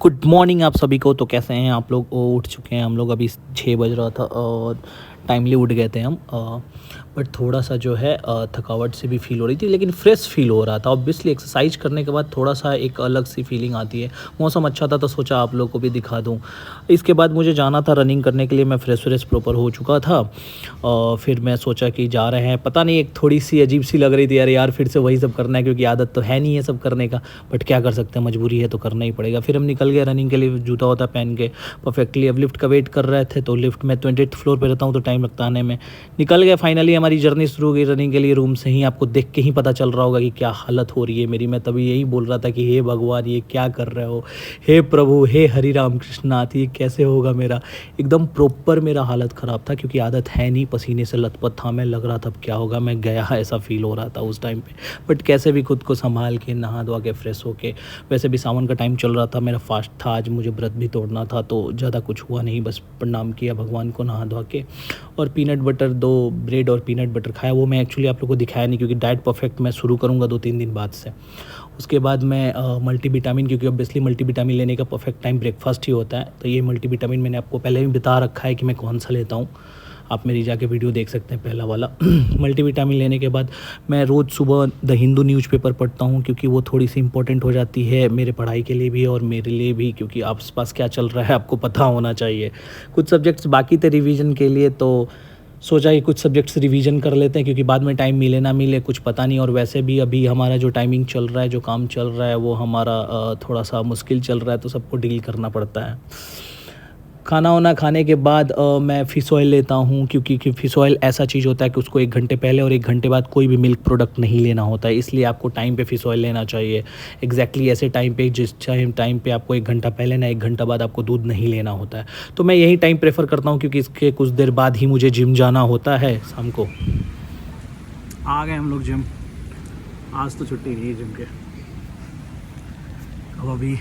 Good morning आप सभी को। तो कैसे हैं आप लोग? उठ चुके हैं हम लोग, अभी 6 बज रहा था और टाइमली उठ गए थे हम। बट थोड़ा सा जो है थकावट से भी फील हो रही थी, लेकिन फ्रेश फील हो रहा था। ऑब्वियसली एक्सरसाइज करने के बाद थोड़ा सा एक अलग सी फीलिंग आती है। मौसम अच्छा था तो सोचा आप लोग को भी दिखा दूं। इसके बाद मुझे जाना था रनिंग करने के लिए। मैं फ्रेश प्रॉपर हो चुका था और फिर मैं सोचा कि जा रहे हैं। पता नहीं, एक थोड़ी सी अजीब सी लग रही थी, अरे यार फिर से वही सब करना है, क्योंकि आदत तो है नहीं है सब करने का। बट क्या कर सकते हैं, मजबूरी है तो करना ही पड़ेगा। फिर हम निकल गए रनिंग के लिए, जूता वूता पहन के परफेक्टली। अब लिफ्ट का वेट कर रहे थे, तो लिफ्ट में 28th फ्लोर पर रहता हूँ तो टाइम लगता आने में। निकल गए फाइनली, हमारी जर्नी शुरू हो गई रनिंग के लिए। रूम से ही आपको देख के ही पता चल रहा होगा कि क्या हालत हो रही है मेरी। मैं तभी यही बोल रहा था कि हे भगवान, ये क्या कर रहे हो, हे प्रभु, हे हरि राम कृष्णनाथ, ये कैसे होगा मेरा। एकदम प्रॉपर मेरा हालत ख़राब था, क्योंकि आदत है नहीं। पसीने से लथपथ था मैं, लग रहा था अब क्या होगा, मैं गया ऐसा फील हो रहा था उस टाइम पे। बट कैसे भी खुद को संभाल के नहा धोआ के फ्रेश होके, वैसे भी सावन का टाइम चल रहा था, मेरा फास्ट था आज, मुझे व्रत भी तोड़ना था, तो ज़्यादा कुछ हुआ नहीं। बस प्रणाम किया भगवान को नहा धोआ के, और पीनट बटर, 2 ब्रेड और पीनट बटर खाया। वो मैं एक्चुअली आप लोगों को दिखाया नहीं, क्योंकि डाइट परफेक्ट मैं शुरू करूँगा 2-3 दिन बाद से। उसके बाद मैं मल्टीविटामिन, क्योंकि ऑब्वियसली मल्टीविटामिन लेने का परफेक्ट टाइम ब्रेकफास्ट ही होता है, तो ये मल्टीविटामिन मैंने आपको पहले भी बता रखा है कि मैं कौन सा लेता हूँ। आप मेरी जाके वीडियो देख सकते हैं पहला वाला। मल्टीविटामिन लेने के बाद मैं रोज़ सुबह द हिंदू न्यूज़पेपर पढ़ता हूँ, क्योंकि वो थोड़ी सी इंपॉर्टेंट हो जाती है मेरे पढ़ाई के लिए भी और मेरे लिए भी, क्योंकि आस पास क्या चल रहा है आपको पता होना चाहिए। कुछ सब्जेक्ट्स बाकी थे रिवीजन के लिए, तो सोचा कि कुछ सब्जेक्ट्स रिवीजन कर लेते हैं, क्योंकि बाद में टाइम मिले ना मिले कुछ पता नहीं। और वैसे भी अभी हमारा जो टाइमिंग चल रहा है, जो काम चल रहा है, वो हमारा थोड़ा सा मुश्किल चल रहा है, तो सबको डील करना पड़ता है। खाना वाना खाने के बाद मैं फ़िश ऑयल लेता हूँ, क्योंकि फ़िश ऑयल ऐसा चीज़ होता है कि उसको 1 घंटे पहले और 1 घंटे बाद कोई भी मिल्क प्रोडक्ट नहीं लेना होता है। इसलिए आपको टाइम पे फ़िश ऑयल लेना चाहिए। एग्जैक्टली ऐसे टाइम पे, जिस टाइम पे आपको 1 घंटा पहले ना 1 घंटा बाद आपको दूध नहीं लेना होता है। तो मैं यही टाइम प्रेफर करता हूँ, क्योंकि इसके कुछ देर बाद ही मुझे जिम जाना होता है शाम को। आ गए हम लोग जिम। आज तो छुट्टी नहीं है जिम के। अब अभी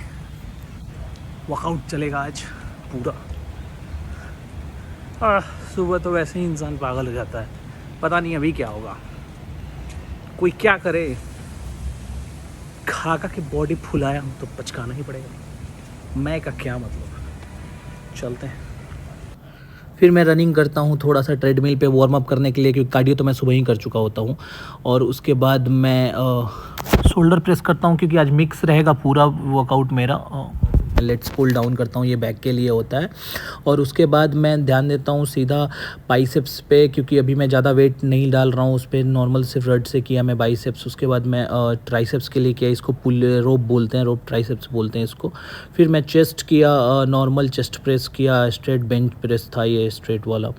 वर्कआउट चलेगा आज पूरा। सुबह तो वैसे ही इंसान पागल हो जाता है, पता नहीं अभी क्या होगा। कोई क्या करे, खा के बॉडी फुलाया हम तो पचकाना ही पड़ेगा। मैं का क्या मतलब। चलते हैं। फिर मैं रनिंग करता हूँ थोड़ा सा ट्रेडमिल पे वार्म अप करने के लिए, क्योंकि कार्डियो तो मैं सुबह ही कर चुका होता हूँ। और उसके बाद मैं शोल्डर प्रेस करता हूँ, क्योंकि आज मिक्स रहेगा पूरा वर्कआउट मेरा। लेट्स पुल डाउन करता हूँ, ये बैक के लिए होता है। और उसके बाद मैं ध्यान देता हूँ सीधा बाइसेप्स पे, क्योंकि अभी मैं ज़्यादा वेट नहीं डाल रहा हूँ उस पर, नॉर्मल सिर्फ रड से किया मैं बाइसेप्स। उसके बाद मैं ट्राइसेप्स के लिए किया, इसको पुल रोप बोलते हैं, रोप ट्राइसेप्स बोलते हैं इसको। फिर मैं चेस्ट किया, नॉर्मल चेस्ट प्रेस किया, स्ट्रेट बेंच प्रेस था ये स्ट्रेट वाला।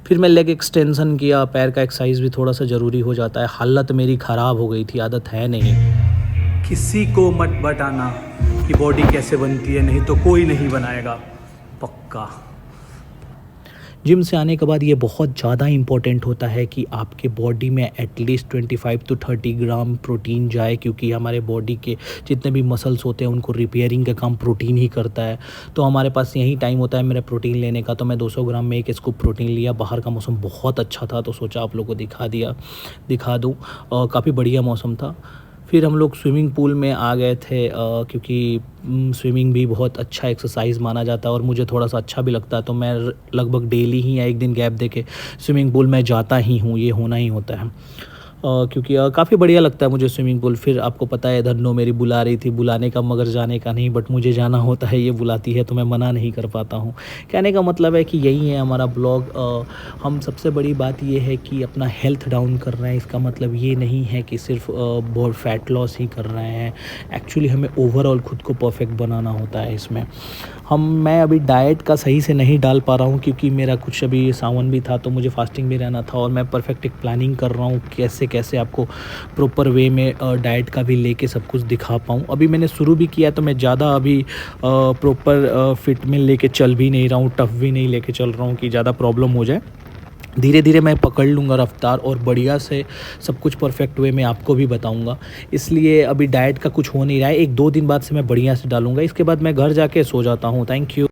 फिर मैं लेग एक्सटेंशन किया, पैर का एक्सरसाइज भी थोड़ा सा ज़रूरी हो जाता है। हालत मेरी ख़राब हो गई थी, आदत है नहीं। किसी को मत बताना कि बॉडी कैसे बनती है, नहीं तो कोई नहीं बनाएगा पक्का। जिम से आने के बाद ये बहुत ज़्यादा इम्पोर्टेंट होता है कि आपके बॉडी में एटलीस्ट 25 to 30 ग्राम प्रोटीन जाए, क्योंकि हमारे बॉडी के जितने भी मसल्स होते हैं उनको रिपेयरिंग का काम प्रोटीन ही करता है। तो हमारे पास यही टाइम होता है मेरा प्रोटीन लेने का। तो मैं 200 ग्राम में एक स्कूप प्रोटीन लिया। बाहर का मौसम बहुत अच्छा था, तो सोचा आप लोगों को दिखा दूँ। काफ़ी बढ़िया मौसम था। फिर हम लोग स्विमिंग पूल में आ गए थे, क्योंकि स्विमिंग भी बहुत अच्छा एक्सरसाइज माना जाता है और मुझे थोड़ा सा अच्छा भी लगता है। तो मैं लगभग डेली ही या 1 दिन गैप दे के स्विमिंग पूल में जाता ही हूँ, ये होना ही होता है। क्योंकि काफ़ी बढ़िया लगता है मुझे स्विमिंग पूल। फिर आपको पता है धन्नो मेरी बुला रही थी, बुलाने का मगर जाने का नहीं, बट मुझे जाना होता है, ये बुलाती है तो मैं मना नहीं कर पाता हूँ। कहने का मतलब है कि यही है हमारा ब्लॉग। हम सबसे बड़ी बात ये है कि अपना हेल्थ डाउन कर रहे हैं। इसका मतलब ये नहीं है कि सिर्फ बहुत फैट लॉस ही कर रहे हैं। एक्चुअली हमें ओवरऑल खुद को परफेक्ट बनाना होता है इसमें। मैं अभी डाइट का सही से नहीं डाल पा रहा हूँ, क्योंकि मेरा कुछ अभी सावन भी था, तो मुझे फास्टिंग भी रहना था। और मैं परफेक्ट एक प्लानिंग कर रहा हूँ कैसे आपको प्रॉपर वे में डाइट का भी लेके सब कुछ दिखा पाऊँ। अभी मैंने शुरू भी किया, तो मैं ज़्यादा अभी प्रॉपर फिट में लेके चल भी नहीं रहा हूँ, टफ भी नहीं लेके चल रहा हूँ कि ज़्यादा प्रॉब्लम हो जाए। धीरे धीरे मैं पकड़ लूँगा रफ्तार, और बढ़िया से सब कुछ परफेक्ट वे में आपको भी बताऊँगा। इसलिए अभी डाइट का कुछ हो नहीं रहा है, 1-2 दिन बाद से मैं बढ़िया से डालूँगा। इसके बाद मैं घर जाके सो जाता हूँ। Thank you.